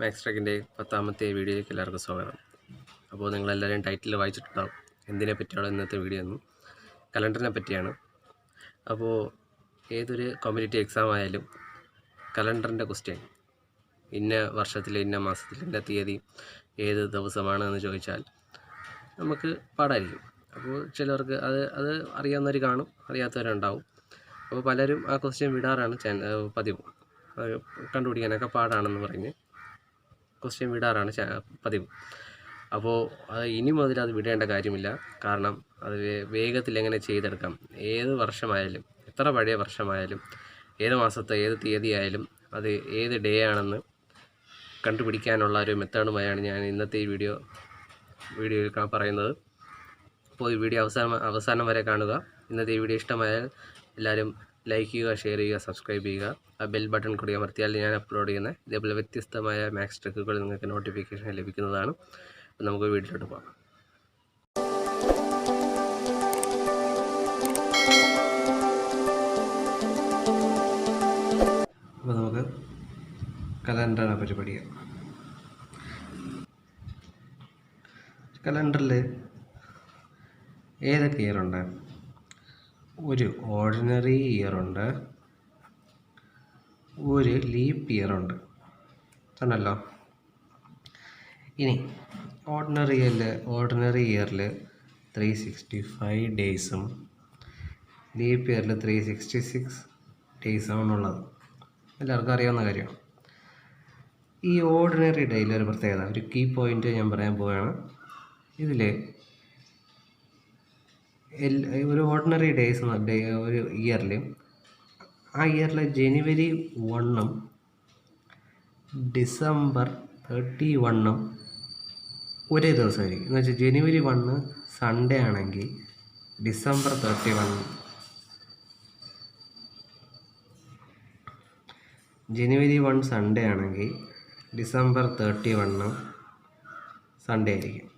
Max ട്രെക്കിൻ്റെ 10ാമത്തെ വീഡിയോയിലേക്ക് എല്ലാവർക്കും സ്വാഗതം. അപ്പോൾ നിങ്ങളെല്ലാവരും ടൈറ്റിൽ വായിച്ചിട്ടുണ്ടാവും എന്തിനെ പറ്റിയാണ് ഇന്നത്തെ വീഡിയോ എന്നും. കലണ്ടറിനെ പറ്റിയാണ്. അപ്പോൾ ഏതൊരു കോമ്പറ്റേറ്റീവ് എക്സാം ആയാലും കലണ്ടറിൻ്റെ ക്വസ്റ്റ്യൻ ഇന്ന വർഷത്തിൽ ഇന്ന മാസത്തിൽ ഇന്ന തീയതി ഏത് ദിവസമാണ് എന്ന് ചോദിച്ചാൽ നമുക്ക് പാടായിരിക്കും. അപ്പോൾ ചിലർക്ക് അത് അറിയാവുന്നവർ കാണും, അറിയാത്തവരുണ്ടാവും. അപ്പോൾ പലരും ആ ക്വസ്റ്റ്യൻ വിടാറാണ് പതിവ്. കണ്ടുപിടിക്കാനൊക്കെ പാടാണെന്ന് പറഞ്ഞ് ക്വസ്റ്റ്യൻ വിടാറാണ് പതിവ്. അപ്പോൾ ഇനി മുതൽ അത് വിടേണ്ട കാര്യമില്ല. കാരണം അത് വേഗത്തിൽ എങ്ങനെ ചെയ്തെടുക്കാം. ഏത് വർഷമായാലും, എത്ര പഴയ വർഷമായാലും, ഏത് മാസത്തെ ഏത് തീയതി ആയാലും, അത് ഏത് ഡേ ആണെന്ന് കണ്ടുപിടിക്കാനുള്ള ഒരു മെത്തേഡുമായാണ് ഞാൻ ഇന്നത്തെ ഈ വീഡിയോയിൽ പറയുന്നത്. അപ്പോൾ ഈ വീഡിയോ അവസാനം വരെ കാണുക. ഇന്നത്തെ ഈ വീഡിയോ ഇഷ്ടമായാൽ എല്ലാവരും ലൈക്ക് ചെയ്യുക, ഷെയർ ചെയ്യുക, സബ്സ്ക്രൈബ് ചെയ്യുക. ആ ബെൽ ബട്ടൺ കൂടി അമർത്തിയാൽ ഞാൻ അപ്ലോഡ് ചെയ്യുന്ന ഇതേപോലെ വ്യത്യസ്തമായ മാക്സ് ട്രിക്കുകൾ നിങ്ങൾക്ക് നോട്ടിഫിക്കേഷൻ ലഭിക്കുന്നതാണ്. അപ്പോൾ നമുക്ക് വീഡിയോയിലോട്ട് പോകാം. അപ്പോൾ നമുക്ക് കലണ്ടറിനെ പറ്റി പഠിക്കാം. കലണ്ടറിൽ ഏതൊക്കെ ഇയറുണ്ട്? ഒരു ഓർഡിനറി ഇയറുണ്ട്, ഒരു ലീപ്പ് ഇയറുണ്ട് ആണല്ലോ. ഇനി ഓർഡിനറി ഇയറിൽ 365 ഡേയ്സും ലീപ്പ് ഇയറിൽ 366 ഡേയ്സാണുള്ളത്. എല്ലാവർക്കും അറിയാവുന്ന കാര്യമാണ്. ഈ ഓർഡിനറി ഡേയിൽ ഒരു പ്രത്യേകത, ഒരു കീ പോയിൻ്റ് ഞാൻ പറയാൻ പോവുകയാണ്. ഇതിൽ ഒരു ഓർഡിനറി ഡേയ്സ് ഒരു ഇയറിൽ, ആ ഇയറിലെ ജനുവരി 1 ഡിസംബർ 31 ഒരേ ദിവസമായിരിക്കും. എന്ന് വെച്ചാൽ ജനുവരി 1 സൺഡേ ആണെങ്കിൽ ഡിസംബർ 31 ജനുവരി 1 സൺഡേ ആണെങ്കിൽ ഡിസംബർ 31 സൺഡേ ആയിരിക്കും.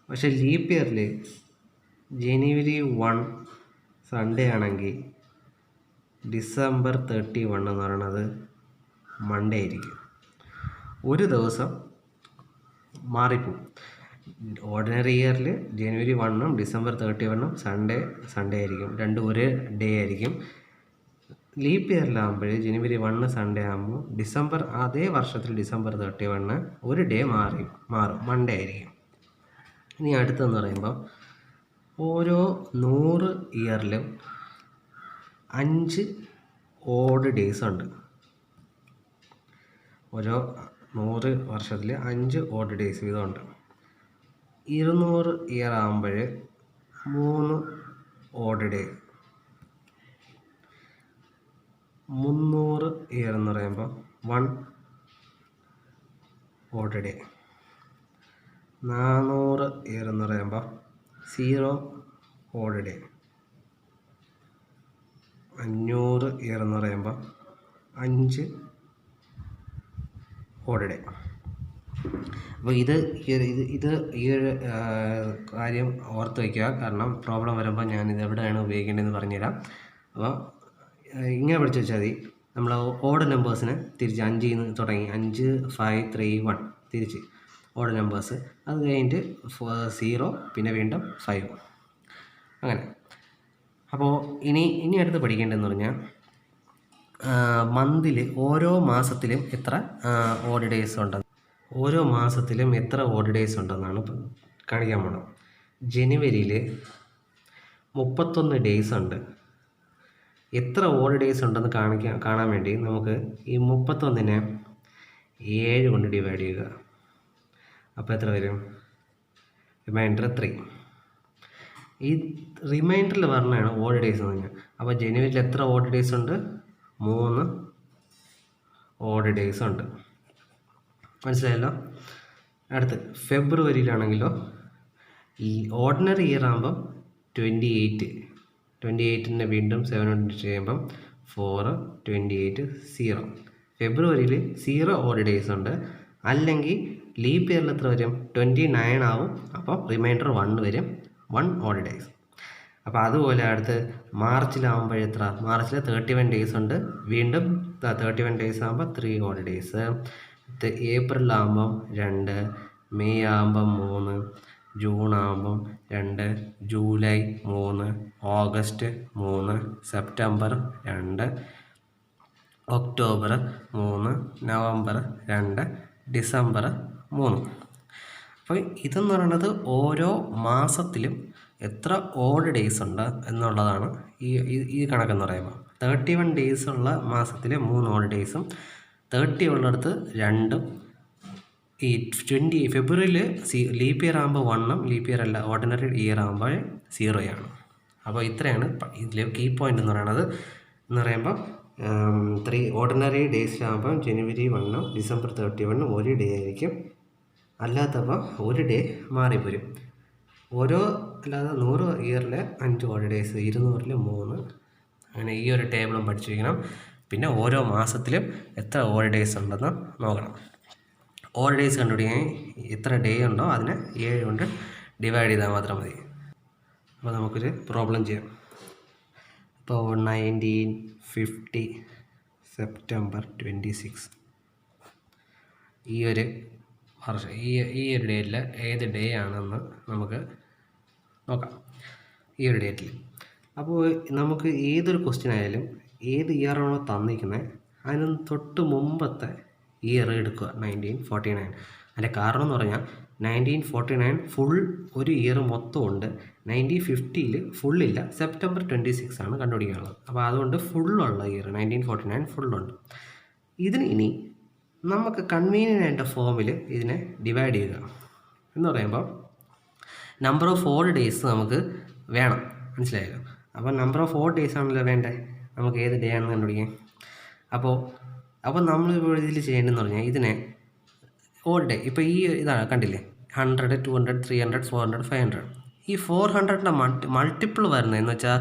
പക്ഷേ ലീപ്പ് ഇയറിൽ ജനുവരി 1 സൺഡേ ആണെങ്കിൽ ഡിസംബർ 31 എന്ന് പറയുന്നത് മൺഡേ ആയിരിക്കും. ഒരു ദിവസം മാറിപ്പോവും. ഓർഡിനറി ഇയറിൽ ജനുവരി 1 ഡിസംബർ 31 സൺഡേ ആയിരിക്കും. രണ്ടും ഒരേ ഡേ ആയിരിക്കും. ലീപ്പ് ഇയറിലാകുമ്പോൾ ജനുവരി 1 സൺഡേ ആകുമ്പോൾ അതേ വർഷത്തിൽ ഡിസംബർ 31 ഒരു ഡേ മാറും, മൺഡേ ആയിരിക്കും. ഇനി അടുത്തെന്ന് പറയുമ്പോൾ ഓരോ 100 ഇയറിലും 5 ഓഡ് ഡേയ്സ് ഉണ്ട്. ഓരോ 100 വർഷത്തിൽ 5 ഓഡ് ഡേയ്സ് വീതമുണ്ട്. 200 ഇയർ ആകുമ്പോൾ 3 ഓഡ് ഡേ. 300 ഇയർ എന്ന് പറയുമ്പോൾ 1 ഓഡ് ഡേ. 400 ഇയർ എന്ന് പറയുമ്പോൾ 0 ഓഡ് ഡേ. 500 ഇയർ എന്ന് പറയുമ്പോൾ 5 ഓഡ് ഡേ. അപ്പോൾ ഇത് ഈ ഒരു കാര്യം ഓർത്ത് വയ്ക്കുക. കാരണം പ്രോബ്ലം വരുമ്പോൾ ഞാനിത് എവിടെയാണ് ഉപയോഗിക്കേണ്ടതെന്ന് പറഞ്ഞുതരാം. അപ്പോൾ ഇങ്ങനെ പഠിച്ചു വെച്ചാൽ മതി. നമ്മൾ ഓഡ് നമ്പേഴ്സിനെ തിരിച്ച് 5 നിന്ന് തുടങ്ങി 5, 5, 3, 1 തിരിച്ച് ഓഡ് നമ്പേഴ്സ്. അത് കഴിഞ്ഞിട്ട് 0, പിന്നെ വീണ്ടും 5, അങ്ങനെ. അപ്പോൾ ഇനി അടുത്ത് പഠിക്കേണ്ടതെന്ന് പറഞ്ഞാൽ മന്തിൽ ഓരോ മാസത്തിലും എത്ര ഓഡ് ഡേയ്സ് ഉണ്ടെന്ന്, ഓരോ മാസത്തിലും എത്ര ഓഡ് ഡേയ്സ് ഉണ്ടെന്നാണ് കാണിക്കാൻ പോകണം. ജനുവരിയിൽ 31 ഡേയ്സ് ഉണ്ട്. എത്ര ഓഡ് ഡേയ്സ് ഉണ്ടെന്ന് കാണാൻ വേണ്ടി നമുക്ക് ഈ 31നെ 7 കൊണ്ട് ഡിവൈഡ് ചെയ്യുക. അപ്പോൾ എത്ര വരും? റിമൈൻഡർ 3. ഈ റിമൈൻഡറിൽ പറഞ്ഞാണ് ഓഡ് ഡേയ്സ് എന്ന് പറഞ്ഞാൽ. അപ്പോൾ ജനുവരിയിൽ എത്ര ഓഡ് ഡേയ്സ് ഉണ്ട്? 3 ഓഡ് ഡേയ്സ് ഉണ്ട്. മനസ്സിലായല്ലോ? അടുത്ത് ഫെബ്രുവരിയിലാണെങ്കിലോ, ഈ ഓർഡിനറി ഇയർ ആകുമ്പം 28നെ വീണ്ടും 7 കൊണ്ട് ചെയ്യുമ്പം 4, 28, 0. ഫെബ്രുവരിയിൽ 0 ഓഡ് ഡേയ്സ് ഉണ്ട്. അല്ലെങ്കിൽ ലീപ്പ് ഇയറിൽ എത്ര വരും? 29 ആവും. അപ്പോൾ റിമൈൻഡർ 1 വരും, 1 ഓഡ് ഡേയ്സ്. അപ്പോൾ അതുപോലെ അടുത്ത് മാർച്ചിലാകുമ്പോൾ എത്ര? മാർച്ചിൽ 31 ഡേയ്സ് ഉണ്ട്. വീണ്ടും 31 ഡേയ്സ് ആകുമ്പോൾ 3 ഹോളിഡേയ്സ്. ഏപ്രിലാകുമ്പം 2, മെയ് ആകുമ്പം 3, ജൂൺ ആകുമ്പം 2, July 3, August 3, September 2, October 3, November 2, December 3. അപ്പോൾ ഇതെന്ന് പറയുന്നത് ഓരോ മാസത്തിലും എത്ര ഓഡ് ഡേയ്സ് ഉണ്ട് എന്നുള്ളതാണ് ഈ കണക്കെന്ന് പറയുമ്പോൾ. 31 ഡേയ്സ് ഉള്ള മാസത്തിൽ 3 ഓഡ് ഡേയ്സും 30 ഉള്ളിടത്ത് 2ഉം ഈ 20 ഫെബ്രുവരിയിൽ ലീപ്പ് ഇയർ ആകുമ്പോൾ 1ഉം ലീപ്പ് ഇയർ അല്ല ഓർഡിനറി ഇയർ ആകുമ്പോൾ 0ആണ്. അപ്പോൾ ഇത്രയാണ് ഇതിലെ കീ പോയിൻ്റ് എന്ന് പറയുമ്പോൾ 3 ഓർഡിനറി ഡേയ്സിലാകുമ്പോൾ ജനുവരി 1ഉം ഡിസംബർ 31 ഒരു ഡേ ആയിരിക്കും. അല്ലാത്തപ്പോൾ ഒരു ഡേ മാറിപ്പോരും. അല്ലാതെ 100 ഇയറിൽ 5 ഹോളിഡേയ്സ്, 200-ൽ 3, അങ്ങനെ ഈ ഒരു ടേബിളും പഠിച്ചിരിക്കണം. പിന്നെ ഓരോ മാസത്തിലും എത്ര ഹോളിഡേയ്സ് ഉണ്ടെന്ന് നോക്കണം. ഹോളിഡേയ്സ് കണ്ടുപിടിക്കാൻ എത്ര ഡേ ഉണ്ടോ അതിനെ 7 കൊണ്ട് ഡിവൈഡ് ചെയ്താൽ മാത്രം മതി. അപ്പോൾ നമുക്കൊരു പ്രോബ്ലം ചെയ്യാം. ഇപ്പോൾ 1950 സെപ്റ്റംബർ 26 ഈ ഒരു വർഷം ഈ ഒരു ഡേറ്റിൽ ഏത് ഡേ ആണെന്ന് നമുക്ക് നോക്കാം. ഈ ഒരു ഡേറ്റിൽ അപ്പോൾ നമുക്ക് ഏതൊരു ക്വസ്റ്റ്യൻ ആയാലും ഏത് ഇയറാണോ തന്നിരിക്കുന്നത് അതിന് തൊട്ട് മുമ്പത്തെ ഇയർ എടുക്കുക. 1949. അതിൻ്റെ കാരണം എന്ന് പറഞ്ഞാൽ 1949 ഫുൾ ഒരു ഇയർ മൊത്തം ഉണ്ട്. 1950-ൽ ഫുള്ളില്ല, സെപ്റ്റംബർ 26 ആണ് കണ്ടുപിടിക്കാനുള്ളത്. അപ്പോൾ അതുകൊണ്ട് ഫുള്ളുള്ള ഇയർ 1949 ഫുള്ളുണ്ട്. ഇതിന് ഇനി നമുക്ക് കൺവീനിയൻ്റ് ആയിട്ട് ഫോമിൽ ഇതിനെ ഡിവൈഡ് ചെയ്യുക എന്ന് പറയുമ്പോൾ നമ്പർ ഓഫ് 4 ഡേയ്സ് നമുക്ക് വേണം. മനസ്സിലായല്ലോ? അപ്പോൾ നമ്പർ ഓഫ് 4 ഡേയ്സ് ആണല്ലോ വേണ്ടേ നമുക്ക് ഏത് ഡേ ആണെന്ന് കണ്ടുപിടിക്കാൻ. അപ്പോൾ നമ്മൾ ഇതിൽ ചെയ്യേണ്ടതെന്ന് പറഞ്ഞാൽ ഇതിനെ ഓൾ ഡേ, ഇപ്പോൾ ഈ ഇതാണ് കണ്ടില്ലേ, 100, 200, 300, 400, 500. ഈ 400ൻ്റെ മൾട്ടിപ്പിൾ വരുന്നതെന്ന് വെച്ചാൽ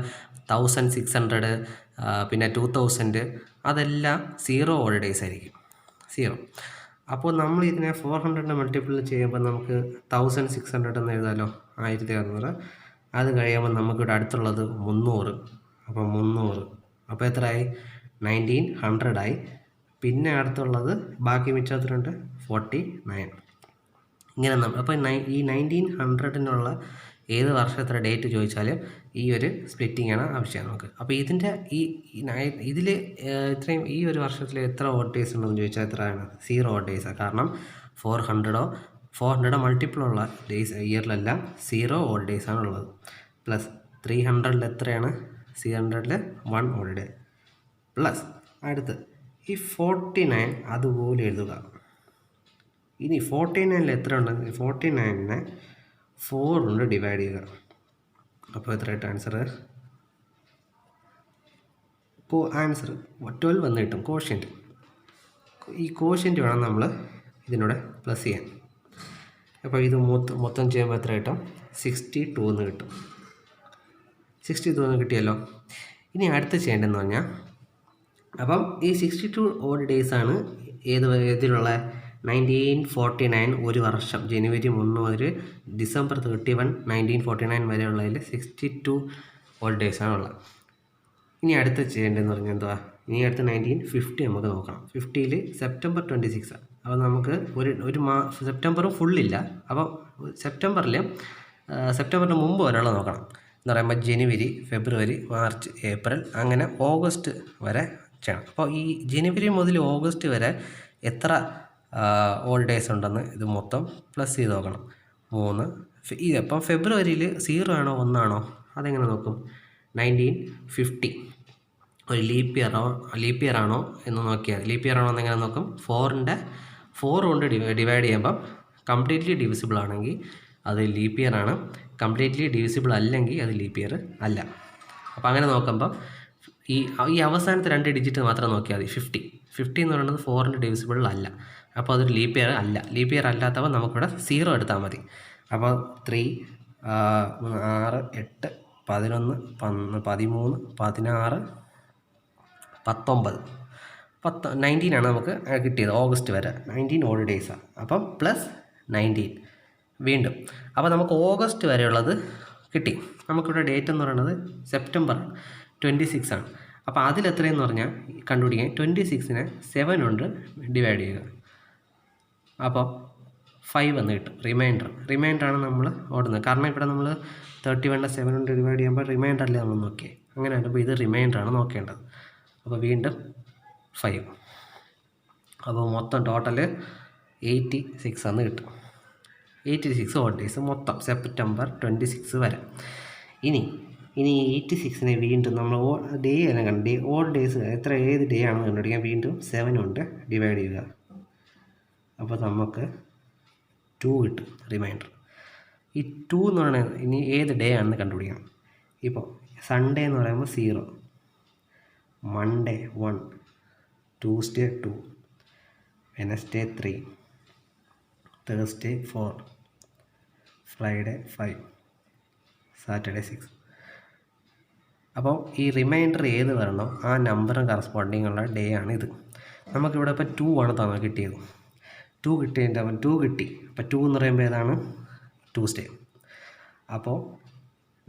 1600, പിന്നെ 2000, അതെല്ലാം 0 ഹോളിഡേയ്സ് ആയിരിക്കും. 0. അപ്പോൾ നമ്മൾ ഇതിനെ 400ൻ്റെ മൾട്ടിപ്പിൾ ചെയ്യുമ്പോൾ നമുക്ക് 1600 എന്ന് എഴുതാമല്ലോ, 1600. അത് കഴിയുമ്പോൾ നമുക്കിവിടെ അടുത്തുള്ളത് 300. അപ്പോൾ 300. അപ്പോൾ എത്രയായി? 1900 ആയി. പിന്നെ അടുത്തുള്ളത് ബാക്കി മിച്ചത്തിലുണ്ട് 49. ഇങ്ങനെ അപ്പോൾ ഈ 1900-നുള്ള ഏത് വർഷത്തെ ഡേറ്റ് ചോദിച്ചാലും ഈ ഒരു സ്പ്ലിറ്റിംഗ് ആണ് ആവശ്യം നമുക്ക്. അപ്പോൾ ഇതിൻ്റെ ഇതിൽ ഇത്രയും ഈ ഒരു വർഷത്തിൽ എത്ര ഓഡ് ഡേയ്സ് ഉണ്ടെന്ന് ചോദിച്ചാൽ എത്രയാണ്? 0 ഓഡ് ഡേയ്സാണ്. കാരണം 400 മൾട്ടിപ്പിളുള്ള ഡേയ്സ് ഇയറിലെല്ലാം 0 ഓഡ് ഡേയ്സാണ് ഉള്ളത്. പ്ലസ് 300-ൽ എത്രയാണ്? 300-ൽ 1 ഓഡ് ഡേ. പ്ലസ് അടുത്ത് ഈ 49 അതുപോലെ എഴുതുക. ഇനി 49-ൽ എത്ര ഉണ്ടെങ്കിൽ 49-നെ 4 കൊണ്ട് ഡിവൈഡ് ചെയ്യുക. അപ്പോൾ എത്രയായിട്ട് ആൻസർ 12 വന്ന് കിട്ടും. കോഷ്യൻ്റ്, ഈ കോഷ്യൻ്റ് വേണം നമ്മൾ ഇതിനോട് പ്ലസ് ചെയ്യാൻ. അപ്പോൾ ഇത് മൊത്തം ചെയ്യുമ്പോൾ എത്ര കിട്ടും? 62 എന്ന് കിട്ടും. 62 എന്ന് കിട്ടിയല്ലോ. ഇനി അടുത്ത് ചെയ്യേണ്ടതെന്ന് പറഞ്ഞാൽ, അപ്പം ഈ 62 ഓഡ് ഡേയ്സാണ് ഏതിലുള്ള 1949 ഒരു വർഷം, ജനുവരി 1 മുതൽ ഡിസംബർ 31, 1949 വരെയുള്ളതിൽ 62 ഓഡ് ഡേയ്സാണ് ഉള്ളത്. ഇനി അടുത്ത് ചെയ്യേണ്ടതെന്ന് പറഞ്ഞാൽ എന്തുവാ? ഇനി അടുത്ത് 1950 നമുക്ക് നോക്കണം. 50-ൽ സെപ്റ്റംബർ 26. അപ്പോൾ നമുക്ക് സെപ്റ്റംബറും ഫുള്ളില്ല. അപ്പോൾ സെപ്റ്റംബറിന് മുമ്പ് വരെയുള്ള നോക്കണം. എന്ന് പറയുമ്പോൾ ജനുവരി, ഫെബ്രുവരി, മാർച്ച്, ഏപ്രിൽ, അങ്ങനെ ഓഗസ്റ്റ് വരെ ചെയ്യണം. അപ്പോൾ ഈ ജനുവരി മുതൽ ഓഗസ്റ്റ് വരെ എത്ര ഓൾ ഡേയ്സ് ഉണ്ടെന്ന് ഇത് മൊത്തം പ്ലസ് ചെയ്ത് നോക്കണം. 3. അപ്പം ഫെബ്രുവരിയിൽ 0 ആണോ 1 ആണോ അതെങ്ങനെ നോക്കും? 1950 ഒരു ലീപ്പ് ഇയർ ആണോ എന്ന് നോക്കിയാൽ, ലീപ്പ് ഇയർ ആണോ എന്നെങ്ങനെ നോക്കും? 4 കൊണ്ട് ഡിവൈഡ് ചെയ്യുമ്പം കംപ്ലീറ്റ്ലി ഡിവിസിബിൾ ആണെങ്കിൽ അത് ലീപ്പ് ഇയർ ആണ്, കംപ്ലീറ്റ്ലി ഡിവിസിബിൾ അല്ലെങ്കിൽ അത് ലീപ്പ് ഇയർ അല്ല. അപ്പോൾ അങ്ങനെ നോക്കുമ്പം ഈ അവസാനത്തെ 2 ഡിജിറ്റ് മാത്രം നോക്കിയാൽ മതി. 50 എന്ന് പറയുന്നത് 4ൻ്റെ ഡിവിസിബിൾ അല്ല, അപ്പോൾ അതൊരു ലീപ്പ് ഇയർ അല്ല. ലീപ്പ് ഇയർ അല്ലാത്തപ്പോൾ നമുക്കിവിടെ 0 എടുത്താൽ മതി. അപ്പോൾ 3, 6, 8, 11, 13, 16, 19, 19 ആണ് നമുക്ക് കിട്ടിയത്. ഓഗസ്റ്റ് വരെ 19 ഓൾ ഡേയ്സാണ്. അപ്പം പ്ലസ് 19 വീണ്ടും. അപ്പോൾ നമുക്ക് ഓഗസ്റ്റ് വരെയുള്ളത് കിട്ടി. നമുക്കിവിടെ ഡേറ്റ് എന്ന് പറയുന്നത് സെപ്റ്റംബർ 26 ആണ്. അപ്പോൾ അതിലെത്രയെന്ന് പറഞ്ഞാൽ കണ്ടുപിടിക്കാൻ 26നെ 7 കൊണ്ട് ഡിവൈഡ് ചെയ്യുക. അപ്പോൾ 5 എന്ന് കിട്ടും. റിമൈൻഡറാണ് നമ്മൾ ഓടുന്നത്. കാരണം ഇവിടെ നമ്മൾ 31 7 കൊണ്ട് ഡിവൈഡ് ചെയ്യുമ്പോൾ റിമൈൻഡറല്ലേ നമ്മൾ നോക്കിയേ. അങ്ങനെ ആകുമ്പോൾ ഇത് റിമൈൻഡറാണ് നോക്കേണ്ടത്. അപ്പോൾ വീണ്ടും 5. അപ്പോൾ മൊത്തം ടോട്ടൽ 86 എന്ന് കിട്ടും. 86 ഓഡ് ഡേയ്സ് മൊത്തം സെപ്റ്റംബർ 26 വരെ. ഇനി 86നെ വീണ്ടും നമ്മൾ ഡേ എല്ലാം കണ്ട് ഓഡ് ഡേയ്സ് ഏത് ഡേ ആണെന്ന് കണ്ടുപിടിക്കാൻ വീണ്ടും 7 കൊണ്ട് ഡിവൈഡ് ചെയ്യുക. അപ്പോൾ നമുക്ക് 2 കിട്ടും റിമൈൻഡർ. ഈ 2 എന്ന് പറയുന്നത് ഇനി ഏത് ഡേ ആണെന്ന് കണ്ടുപിടിക്കണം. ഇപ്പോൾ സൺഡേ എന്ന് പറയുമ്പോൾ 0, Monday 1, Tuesday 2, Wednesday 3, Thursday 4, Friday 5, Saturday 6. അപ്പോൾ ഈ റിമൈൻഡർ ഏത് വരണോ ആ നമ്പറും കറസ്പോണ്ടിങ് ഉള്ള ഡേ ആണ് ഇത്. നമുക്കിവിടെ ഇപ്പോൾ 2 ആണ് കിട്ടിയത്. 2 കിട്ടിയതിൻ്റെ 2 കിട്ടി. അപ്പോൾ 2 എന്ന് പറയുമ്പോൾ ഏതാണ്? ട്യൂസ്ഡേ. അപ്പോൾ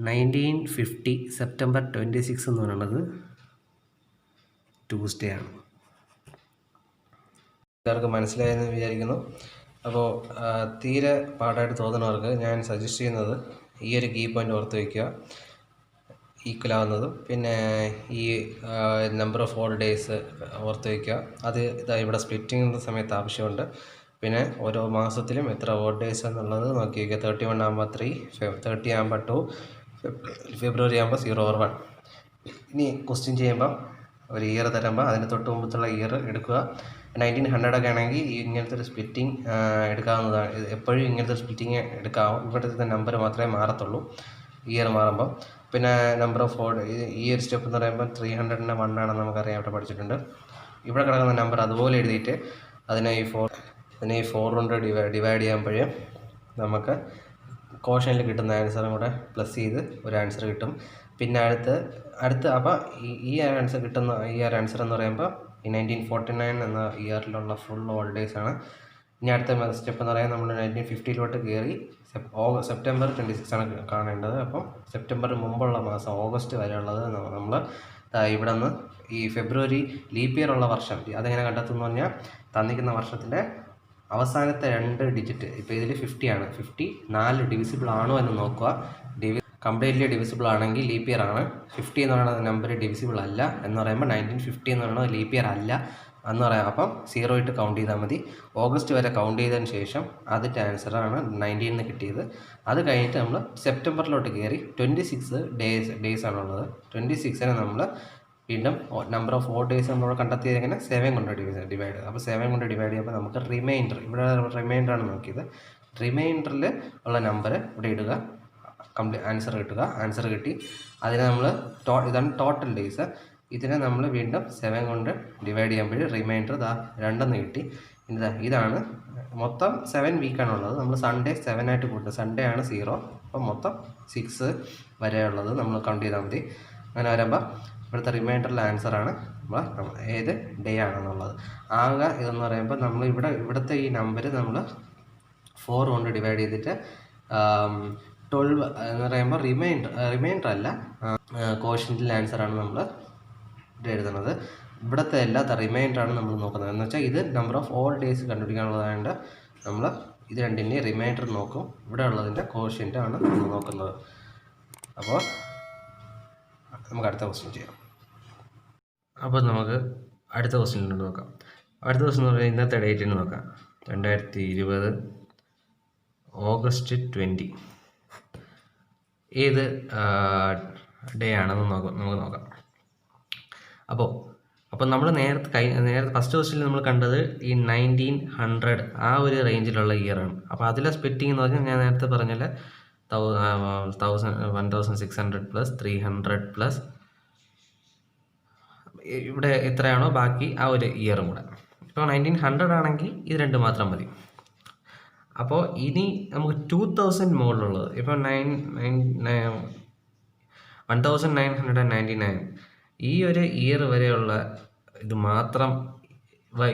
1950 സെപ്റ്റംബർ 26 എന്ന് പറയുന്നത് ട്യൂസ്ഡേ ആണ്. എല്ലാവർക്കും മനസ്സിലായെന്ന് വിചാരിക്കുന്നു. അപ്പോൾ തീരെ പാടായിട്ട് തോന്നുന്നവർക്ക് ഞാൻ സജസ്റ്റ് ചെയ്യുന്നത് ഈ ഒരു കീ പോയിൻ്റ് ഓർത്ത് വയ്ക്കുക, ഈക്വൽ ആവുന്നതും പിന്നെ ഈ നമ്പർ ഓഫ് ഓൾ ഡേയ്സ് ഓർത്ത് വയ്ക്കുക. അത് ഇവിടെ സ്പ്ലിറ്റിങ്ങിൻ്റെ സമയത്ത് ആവശ്യമുണ്ട്. പിന്നെ ഓരോ മാസത്തിലും എത്ര ഓഡ് ഡേയ്സ് എന്നുള്ളത് നോക്കി വയ്ക്കുക. 31 ആകുമ്പോൾ 3, 30 ആകുമ്പോൾ 2, ഫെബ്രുവരി ആകുമ്പോൾ 0 or 1. ഇനി ക്വസ്റ്റ്യൻ ചെയ്യുമ്പോൾ ഒരു ഇയർ തരുമ്പോൾ അതിന് തൊട്ട് മുമ്പത്തുള്ള ഇയർ എടുക്കുക. 1900 ഒക്കെ ആണെങ്കിൽ ഇങ്ങനത്തെ ഒരു സ്പ്ലിറ്റിങ് എടുക്കാവുന്നതാണ്. എപ്പോഴും ഇങ്ങനത്തെ ഒരു സ്പ്ലിറ്റിങ് എടുക്കാവും. ഇവിടുത്തെ നമ്പർ മാത്രമേ മാറത്തുള്ളൂ ഇയർ മാറുമ്പോൾ. പിന്നെ നമ്പർ ഓഫ് ഓഡ് ഈ ഒരു സ്റ്റെപ്പ് എന്ന് പറയുമ്പോൾ 300ൻ്റെ 1 ആണെന്ന് നമുക്കറിയാം, ഇവിടെ പഠിച്ചിട്ടുണ്ട്. ഇവിടെ കിടക്കുന്ന നമ്പർ അതുപോലെ എഴുതിയിട്ട് അതിനെ ഈ 4 കൊണ്ട് ഡിവൈഡ് ചെയ്യുമ്പോഴേ നമുക്ക് കോഷനിൽ കിട്ടുന്ന ആൻസറും കൂടെ പ്ലസ് ചെയ്ത് ഒരു ആൻസർ കിട്ടും. പിന്നെ അടുത്ത് അപ്പോൾ ഈ ആൻസർ കിട്ടുന്ന ഈ ഒരു ആൻസർ എന്ന് പറയുമ്പോൾ ഈ 1949 എന്ന ഇയറിലുള്ള ഫുൾ ഓൾ ഡേയ്സ് ആണ്. ഇനി അടുത്ത സ്റ്റെപ്പ് എന്ന് പറയുന്നത് നമ്മൾ 1950 കയറി സെപ്റ്റംബർ 26 ആണ് കാണേണ്ടത്. അപ്പം സെപ്റ്റംബർ മുമ്പുള്ള മാസം ഓഗസ്റ്റ് വരെയുള്ളത് നമ്മൾ ഇവിടെ നിന്ന് ഈ ഫെബ്രുവരി ലീപ്പ് ഇയർ ഉള്ള വർഷം അതെങ്ങനെ കണ്ടെത്തുമെന്ന് പറഞ്ഞാൽ തന്നിരിക്കുന്ന വർഷത്തിൻ്റെ അവസാനത്തെ 2 ഡിജിറ്റ്. ഇപ്പോൾ ഇതിൽ 50 ആണ്. 50 4 ഡിവിസിബിൾ ആണോ എന്ന് നോക്കുക. കംപ്ലീറ്റ്ലി ഡിവിസിബിൾ ആണെങ്കിൽ ലീപ്പ് ഇയർ ആണ്. 50 എന്ന് പറയുന്ന നമ്പർ ഡിവിസിബിൾ അല്ല എന്ന് പറയുമ്പോൾ 1950 എന്ന് പറയുന്നത് ലീപ്പ് ഇയർ അല്ല എന്ന് പറയാം. അപ്പം 0 ഇട്ട് കൗണ്ട് ചെയ്താൽ മതി. ഓഗസ്റ്റ് വരെ കൗണ്ട് ചെയ്തതിന് ശേഷം അതിൻ്റെ ആൻസറാണ് 19 കിട്ടിയത്. അത് കഴിഞ്ഞിട്ട് നമ്മൾ സെപ്റ്റംബറിലോട്ട് കയറി 26 ഡേയ്സ് ആണുള്ളത്. 26നെ നമ്മൾ വീണ്ടും നമ്പർ ഓഫ് ഓഡ് ഡേയ്സ് നമ്മൾ കണ്ടെത്തിയത് എങ്ങനെ 7 കൊണ്ട് ഡിവൈഡ്. അപ്പോൾ 7 കൊണ്ട് ഡിവൈഡ് ചെയ്യുമ്പോൾ നമുക്ക് റിമൈൻഡർ, ഇവിടെ റിമൈൻഡറാണ് നോക്കിയത്. റിമൈൻഡറിൽ ഉള്ള നമ്പർ ഇവിടെ ഇടുക, ആൻസർ കിട്ടുക. ആൻസർ കിട്ടി. അതിനെ നമ്മൾ ഇതാണ് ടോട്ടൽ ഡേയ്സ്. ഇതിനെ നമ്മൾ വീണ്ടും 7 കൊണ്ട് ഡിവൈഡ് ചെയ്യുമ്പോൾ റിമൈൻഡർ 2 കിട്ടി. ഇതാണ് മൊത്തം 7 വീക്കാണുള്ളത്. നമ്മൾ സൺഡേ 7 ആയിട്ട് കൂട്ടും. സൺഡേ ആണ് 0. അപ്പം മൊത്തം 6 വരെയുള്ളത് നമ്മൾ കൗണ്ട് ചെയ്താൽ മതി. അങ്ങനെ വരുമ്പോൾ ഇവിടുത്തെ റിമൈൻഡറിലെ ആൻസറാണ് നമ്മൾ ഏത് ഡേ ആണെന്നുള്ളത്. ആകെ ഇതെന്ന് പറയുമ്പോൾ നമ്മൾ ഇവിടുത്തെ ഈ നമ്പർ നമ്മൾ 4 കൊണ്ട് ഡിവൈഡ് ചെയ്തിട്ട് 12 എന്ന് പറയുമ്പോൾ റിമൈൻഡർ അല്ല, കോഷ്യൻ്റിലെ ആൻസറാണ് നമ്മൾ ഇവിടെ എഴുതുന്നത്. ഇവിടുത്തെ അല്ലാത്ത റിമൈൻഡറാണ് നമ്മൾ നോക്കുന്നത്. എന്ന് വെച്ചാൽ ഇത് നമ്പർ ഓഫ് ഓൾ ഡേയ്സ് കണ്ടുപിടിക്കാനുള്ളതായതുകൊണ്ട് നമ്മൾ ഇത് രണ്ടിൻ്റെയും റിമൈൻഡർ നോക്കും. ഇവിടെ ഉള്ളതിൻ്റെ കോഷ്യൻ്റ് ആണ് നമ്മൾ നോക്കുന്നത്. അപ്പോൾ നമുക്ക് അടുത്ത ക്വസ്റ്റ്യൻ ചെയ്യാം. അപ്പോൾ നമുക്ക് അടുത്ത ക്വസ്റ്റ്യനിലോട്ട് നോക്കാം. അടുത്ത ക്വസ്റ്റ്യൻ എന്ന് പറഞ്ഞാൽ ഇന്നത്തെ ഡേറ്റിന് നോക്കാം. 2020 ഓഗസ്റ്റ് 20 ഏത് ഡേ ആണെന്ന് നമുക്ക് നോക്കാം. അപ്പോൾ നമ്മൾ നേരത്തെ ഫസ്റ്റ് ക്വസ്റ്റ്യനിൽ നമ്മൾ കണ്ടത് ഈ 1900 ആ ഒരു റേഞ്ചിലുള്ള ഇയറാണ്. അപ്പോൾ അതിലെ സ്പ്ലിറ്റിംഗ് എന്ന് പറഞ്ഞാൽ ഞാൻ നേരത്തെ പറഞ്ഞാൽ 1600 പ്ലസ് 300 പ്ലസ് ഇവിടെ എത്രയാണോ ബാക്കി ആ ഒരു ഇയറും കൂടെ. ഇപ്പോൾ 1900 ആണെങ്കിൽ ഇത് 2 മാത്രം മതി. അപ്പോൾ ഇനി നമുക്ക് 2000 മുകളിലുള്ളത്, ഇപ്പോൾ 1999 ഈ ഒരു ഇയർ വരെയുള്ള ഇത് മാത്രം,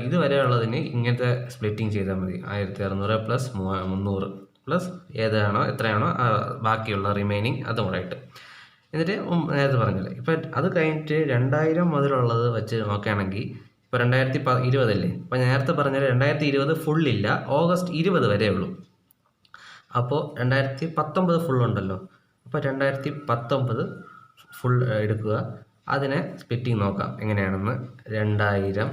ഇത് വരെയുള്ളതിന് ഇങ്ങനത്തെ സ്പ്ലിറ്റിംഗ് ചെയ്താൽ മതി. 1600 പ്ലസ് 300 പ്ലസ് ഏതാണോ എത്രയാണോ ബാക്കിയുള്ള റിമൈനിങ് അതും കൂടെ ഇട്ട് എന്നിട്ട് നേരത്തെ പറഞ്ഞില്ലേ. ഇപ്പം അത് കഴിഞ്ഞിട്ട് 2000 മുതലുള്ളത് വെച്ച് നോക്കുകയാണെങ്കിൽ ഇപ്പോൾ 2020 അല്ലേ. അപ്പോൾ നേരത്തെ പറഞ്ഞാൽ 2020 ഫുള്ളില്ല, ഓഗസ്റ്റ് 20 വരെ ഉള്ളൂ. അപ്പോൾ 2019 ഫുള്ളുണ്ടല്ലോ. അപ്പോൾ 2019 ഫുൾ എടുക്കുക, അതിനെ സ്പ്ലിറ്റിങ് നോക്കാം എങ്ങനെയാണെന്ന്. 2000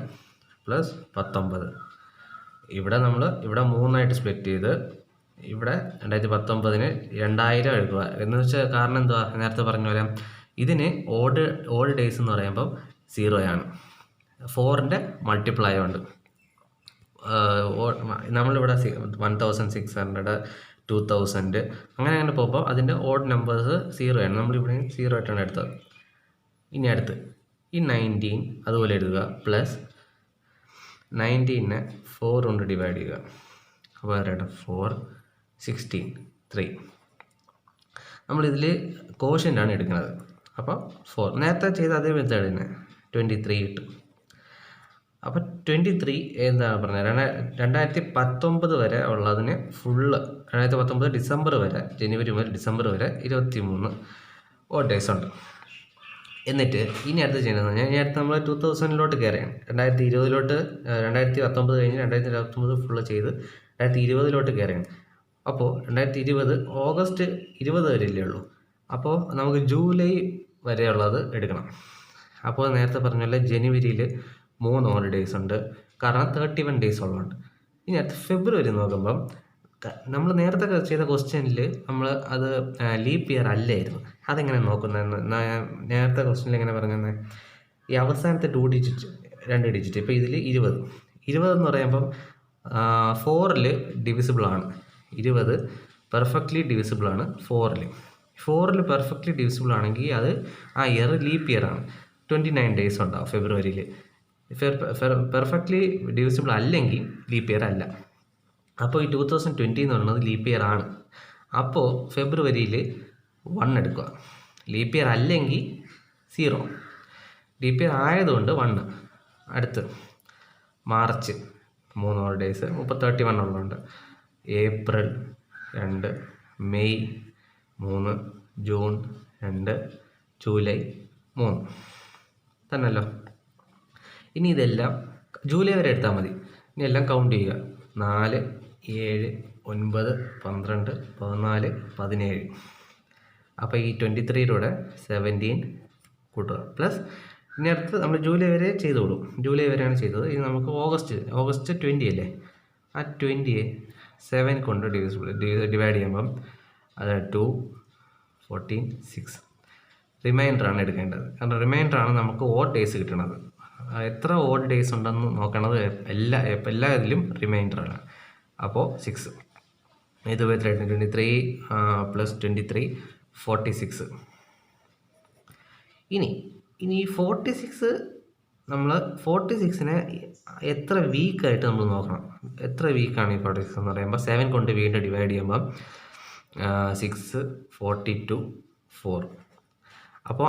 പ്ലസ് 19. ഇവിടെ 3ആയിട്ട് സ്പ്ലിറ്റ് ചെയ്ത് ഇവിടെ 2019 2000 എടുക്കുക എന്ന് വെച്ചാൽ കാരണം എന്തുവാ, നേരത്തെ പറഞ്ഞ പോലെ ഇതിന് ഓഡ് ഡേയ്സ് എന്ന് പറയുമ്പം 0 ആണ്, 4ൻ്റെ മൾട്ടിപ്പിൾ ആയതുകൊണ്ട്. നമ്മളിവിടെ 1600 2000 അങ്ങനെ പോകുമ്പോൾ അതിൻ്റെ ഓഡ് നമ്പേഴ്സ് 0 ആണ്. നമ്മളിവിടെ 0 ആയിട്ടാണ് എടുത്തത്. ഇനി അടുത്ത് ഈ 19 അതുപോലെ എഴുതുക, പ്ലസ് 19നെ 4 കൊണ്ട് ഡിവൈഡ് ചെയ്യുക. അപ്പോൾ 4 16 3. നമ്മളിതിൽ കോഷ്യൻ്റാണ് എടുക്കുന്നത്. അപ്പോൾ 4 നേരത്തെ ചെയ്ത അതേ മെത്തേഡ് തന്നെ 23 കിട്ടും. അപ്പോൾ 23 എന്താണ് പറഞ്ഞത്, 2019 വരെ ഉള്ളതിന് ഫുള്ള് 2019 ഡിസംബർ വരെ, ജനുവരി മുതൽ ഡിസംബർ വരെ 23 ഓഡ് ഡേയ്സ് ഉണ്ട്. എന്നിട്ട് ഇനി അടുത്ത് ചെയ്യുന്നത് പറഞ്ഞാൽ ഇനി അടുത്ത് നമ്മൾ 2000 കയറിയാണ്. 2020 2019 കഴിഞ്ഞ് 2019 ഫുള്ള് ചെയ്ത് 2020 കയറിയാണ്. അപ്പോൾ 2020 ഓഗസ്റ്റ് 20 വരെയല്ലേ ഉള്ളൂ. അപ്പോൾ നമുക്ക് ജൂലൈ വരെയുള്ളത് എടുക്കണം. അപ്പോൾ നേരത്തെ പറഞ്ഞ പോലെ ജനുവരിയിൽ 3 ഹോളിഡേയ്സ് ഉണ്ട്, കാരണം 31 ഡേയ്സ് ഉള്ളതുകൊണ്ട്. ഇനി അടുത്ത് ഫെബ്രുവരി നോക്കുമ്പം നമ്മൾ നേരത്തെ ചെയ്ത ക്വസ്റ്റ്യനിൽ നമ്മൾ അത് ലീപ്പ് ഇയർ അല്ലായിരുന്നു. അതെങ്ങനെ നോക്കുന്നതെന്ന് നേരത്തെ ക്വസ്റ്റ്യനിൽ എങ്ങനെ പറഞ്ഞത്, ഈ അവസാനത്തെ 2 ഡിജിറ്റ് ഇപ്പോൾ ഇതിൽ 20 എന്ന് പറയുമ്പം 4ൽ ഡിവിസിബിൾ ആണ്. 20 പെർഫെക്റ്റ്ലി ഡിവിസിബിൾ ആണ് 4ൽ പെർഫെക്റ്റ്ലി ഡിവിസിബിൾ ആണെങ്കിൽ അത് ആ ഇയർ ലീപ്പ് ഇയർ ആണ്. 29 ഡേയ്സ് ഉണ്ടാവും ഫെബ്രുവരിയിൽ. പെർഫെക്റ്റ്ലി ഡിവിസിബിൾ അല്ലെങ്കിൽ ലീപ്പ് ഇയർ അല്ല. അപ്പോൾ ഈ 2020 എന്ന് പറയുന്നത് ലീപ്പ് ഇയർ ആണ്. അപ്പോൾ ഫെബ്രുവരിയിൽ 1 എടുക്കുക. ലീപ്പ് ഇയർ അല്ലെങ്കിൽ 0, ലീപ്പ് ഇയർ ആയതുകൊണ്ട് 1. അടുത്ത് മാർച്ച് 3 ഹോളിഡേയ്സ് 31 ഉള്ളതുകൊണ്ട്. April 2, May 3, June 2, July 3 തന്നെയല്ലോ. ഇനി ഇതെല്ലാം ജൂലൈ വരെ എടുത്താൽ മതി. ഇനി എല്ലാം കൗണ്ട് ചെയ്യുക. 4, 7, 9, 12, 14, 17. അപ്പോൾ ഈ 23 17 കൂട്ടുക. പ്ലസ് ഇനി അടുത്ത് നമ്മൾ ജൂലൈ വരെ ചെയ്തോളൂ. ജൂലൈ വരെയാണ് ചെയ്തത്. ഇനി നമുക്ക് ഓഗസ്റ്റ് 20 അല്ലേ, ആ 20യെ 7 കൊണ്ട് ഡിവൈഡ് ചെയ്യുമ്പം അത് 2, 14, 6. റിമൈൻഡറാണ് എടുക്കേണ്ടത്. കാരണം റിമൈൻഡറാണ് നമുക്ക് ഓഡ് ഡേയ്സ് കിട്ടുന്നത്. എത്ര ഓഡ് ഡേയ്സ് ഉണ്ടെന്ന് നോക്കണത് എല്ലാ ഇതിലും റിമൈൻഡറാണ്. അപ്പോൾ 6 ഇത് 23 പ്ലസ് 23 46. ഇനി 46 നമ്മൾ 46നെ എത്ര വീക്കായിട്ട് നമ്മൾ നോക്കണം. എത്ര വീക്കാണ് ഈ 46 എന്ന് പറയുമ്പോൾ 7 കൊണ്ട് വീണ്ടും ഡിവൈഡ് ചെയ്യുമ്പോൾ 6, 42, 4. അപ്പോൾ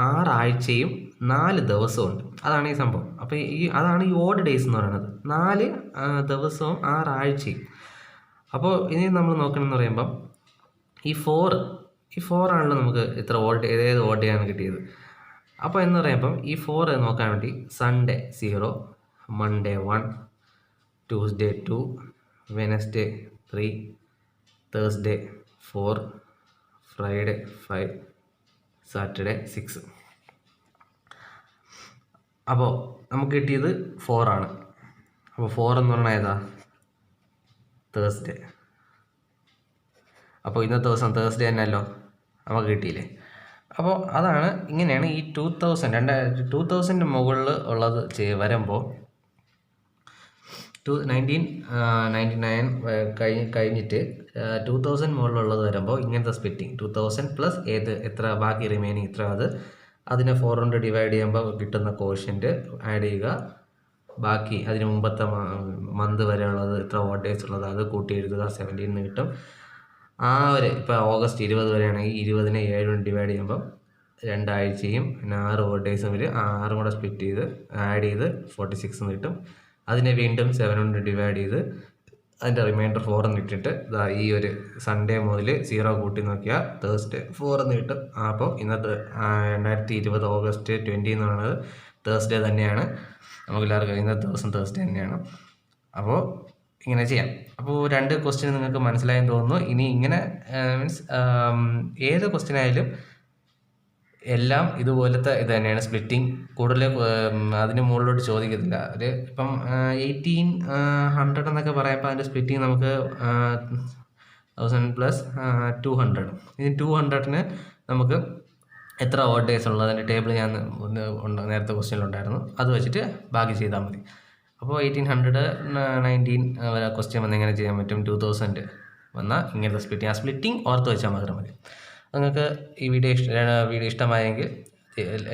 6 ആഴ്ചയും 4 ദിവസവും. അതാണ് ഈ സംഭവം. അപ്പോൾ അതാണ് ഈ ഓഡ് ഡേയ്സ് എന്ന് പറയുന്നത്. 4 ദിവസവും 6 ആഴ്ചയും. അപ്പോൾ ഇനി നമ്മൾ നോക്കണമെന്ന് പറയുമ്പം ഈ 4 ആണല്ലോ നമുക്ക് ഇത്ര ഏത് ഓഡ് ഡേ ആണ് കിട്ടിയത്. അപ്പോൾ എന്ന് പറയുമ്പം ഈ 4 നോക്കാൻ വേണ്ടി Sunday 0, Monday 1, Tuesday 2, Wednesday 3, Thursday 4, Friday 5, Saturday 6. അപ്പോൾ നമുക്ക് കിട്ടിയത് 4 ആണ്. അപ്പോൾ 4 എന്ന് പറഞ്ഞാൽ ഏതാ, തേഴ്സ്ഡേ. അപ്പോൾ ഇന്നത്തെ ദിവസം തേഴ്സ്ഡേ തന്നെയല്ലോ നമുക്ക് കിട്ടിയില്ലേ. അപ്പോൾ അതാണ് ഇങ്ങനെയാണ് ഈ 2000 മുകളിൽ ഉള്ളത് വരുമ്പോൾ 1999 കഴിഞ്ഞിട്ട് 2000 മുകളിലുള്ളത് വരുമ്പോൾ ഇങ്ങനത്തെ സ്പ്ലിറ്റിങ് 2000 പ്ലസ് എത്ര ബാക്കി റിമൈനിങ് ഇത്ര അതിനെ 4 കൊണ്ട് ഡിവൈഡ് ചെയ്യുമ്പോൾ കിട്ടുന്ന കോഷ്യൻ്റ് ആഡ് ചെയ്യുക. ബാക്കി അതിന് മുമ്പത്തെ മന്ത് വരെ ഉള്ളത് ഇത്ര ഓഡ് ഡേയ്സ് ഉള്ളത് അത് കൂട്ടി എഴുതുക. 17 കിട്ടും. ഇപ്പോൾ ഓഗസ്റ്റ് 20 വരെയാണെങ്കിൽ 20നെ 7 കൊണ്ട് ഡിവൈഡ് ചെയ്യുമ്പം 2 ആഴ്ചയും പിന്നെ 6 ഓഡ് ഡേയ്സും വരും. 6 കൂടെ സ്പ്ലിറ്റ് ചെയ്ത് ആഡ് ചെയ്ത് 46 കിട്ടും. അതിനെ വീണ്ടും 7 കൊണ്ട് ഡിവൈഡ് ചെയ്ത് അതിൻ്റെ റിമൈൻഡർ 4 എന്ന് ഇട്ടിട്ട് ഇതാ ഈ ഒരു സൺഡേ മുതൽ 0 കൂട്ടി നോക്കിയാൽ തേഴ്സ്ഡേ 4 എന്ന് കിട്ടും. അപ്പോൾ ഇന്നത്തെ 2020 ഓഗസ്റ്റ് 20 എന്ന് പറയുന്നത് തേഴ്സ്ഡേ തന്നെയാണ്. നമുക്കെല്ലാവർക്കും ഇന്നത്തെ ദിവസം തേഴ്സ്ഡേ തന്നെയാണ്. അപ്പോൾ ഇങ്ങനെ ചെയ്യാം. അപ്പോൾ 2 ക്വസ്റ്റ്യൻ നിങ്ങൾക്ക് മനസ്സിലായെന്ന് തോന്നുന്നു. ഇനി ഇങ്ങനെ മീൻസ് ഏത് ക്വസ്റ്റ്യൻ ആയാലും എല്ലാം ഇതുപോലത്തെ ഇത് തന്നെയാണ്. സ്പ്ലിറ്റിംഗ് കൂടുതൽ അതിന് മുകളിലോട്ട് ചോദിക്കത്തില്ല. ഒരു ഇപ്പം 1800 എന്നൊക്കെ പറയുമ്പോൾ അതിൻ്റെ സ്പ്ലിറ്റിംഗ് നമുക്ക് 1000 പ്ലസ് 200. ഇനി 200-ന് നമുക്ക് എത്ര ഓഡ് ഡേയ്സ് ഉള്ളത് അതിൻ്റെ ടേബിൾ ഞാൻ നേരത്തെ ക്വസ്റ്റ്യനിലുണ്ടായിരുന്നു. അത് വെച്ചിട്ട് ബാക്കി ചെയ്താൽ മതി. അപ്പോൾ 1819 വരെ ക്വസ്റ്റ്യൻ വന്ന് എങ്ങനെ ചെയ്യാൻ പറ്റും? 2000 വന്നാൽ ഇങ്ങനത്തെ സ്പ്ലിറ്റിംഗ്. ആ സ്പ്ലിറ്റിംഗ് ഓർത്ത് വെച്ചാൽ മാത്രം മതി. നിങ്ങൾക്ക് ഈ വീഡിയോ ഇഷ്ടമായെങ്കിൽ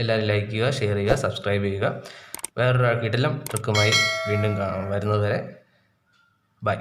എല്ലാവരും ലൈക്ക് ചെയ്യുക, ഷെയർ ചെയ്യുക, സബ്സ്ക്രൈബ് ചെയ്യുക. വേറൊരു കിടിലം ട്രിക്കുമായി വീണ്ടും വരുന്നതുവരെ ബൈ.